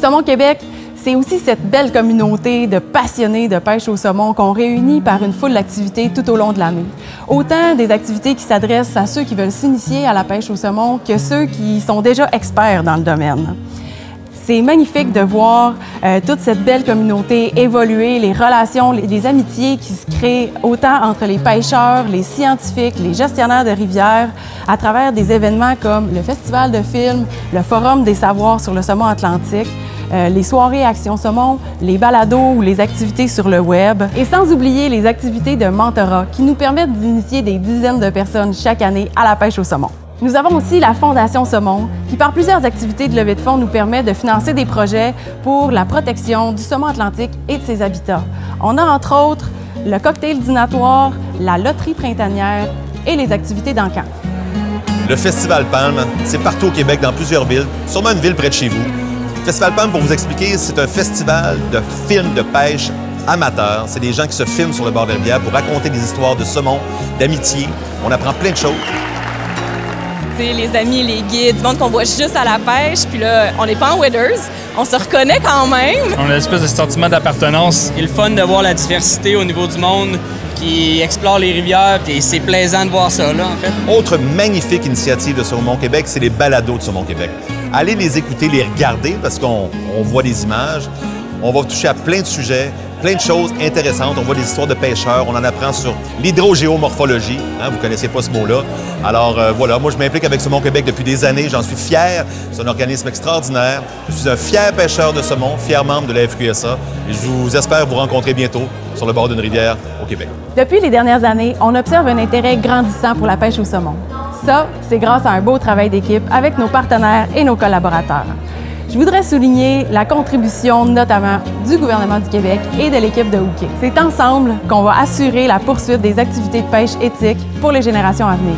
Saumon Québec, c'est aussi cette belle communauté de passionnés de pêche au saumon qu'on réunit par une foule d'activités tout au long de l'année. Autant des activités qui s'adressent à ceux qui veulent s'initier à la pêche au saumon que ceux qui sont déjà experts dans le domaine. C'est magnifique de voir toute cette belle communauté évoluer, les relations, les amitiés qui se créent autant entre les pêcheurs, les scientifiques, les gestionnaires de rivières, à travers des événements comme le Festival de films, le Forum des savoirs sur le saumon atlantique, les soirées Action Saumon, les balados ou les activités sur le web. Et sans oublier les activités de mentorat qui nous permettent d'initier des dizaines de personnes chaque année à la pêche au saumon. Nous avons aussi la Fondation Saumon, qui par plusieurs activités de levée de fonds nous permet de financer des projets pour la protection du saumon atlantique et de ses habitats. On a entre autres le cocktail dînatoire, la loterie printanière et les activités d'encamp. Le Festival Palme, c'est partout au Québec, dans plusieurs villes, sûrement une ville près de chez vous. Le Festival Palme, pour vous expliquer, c'est un festival de films de pêche amateurs. C'est des gens qui se filment sur le bord de la rivière pour raconter des histoires de saumon, d'amitié. On apprend plein de choses. Les amis, les guides, du monde qu'on voit juste à la pêche, puis là, on n'est pas en waders, on se reconnaît quand même. On a une espèce de sentiment d'appartenance. C'est le fun de voir la diversité au niveau du monde qui explore les rivières, et c'est plaisant de voir ça, là, en fait. Autre magnifique initiative de Saumon Québec, c'est les balados de Saumon Québec. Allez les écouter, les regarder, parce qu'on voit des images. On va toucher à plein de sujets, plein de choses intéressantes. On voit des histoires de pêcheurs, on en apprend sur l'hydrogéomorphologie. Hein, vous ne connaissez pas ce mot-là. Alors voilà, moi je m'implique avec Saumon Québec depuis des années, j'en suis fier. C'est un organisme extraordinaire. Je suis un fier pêcheur de saumon, fier membre de la FQSA. Et je vous espère vous rencontrer bientôt sur le bord d'une rivière au Québec. Depuis les dernières années, on observe un intérêt grandissant pour la pêche au saumon. Ça, c'est grâce à un beau travail d'équipe avec nos partenaires et nos collaborateurs. Je voudrais souligner la contribution notamment du gouvernement du Québec et de l'équipe de Hooké. C'est ensemble qu'on va assurer la poursuite des activités de pêche éthiques pour les générations à venir.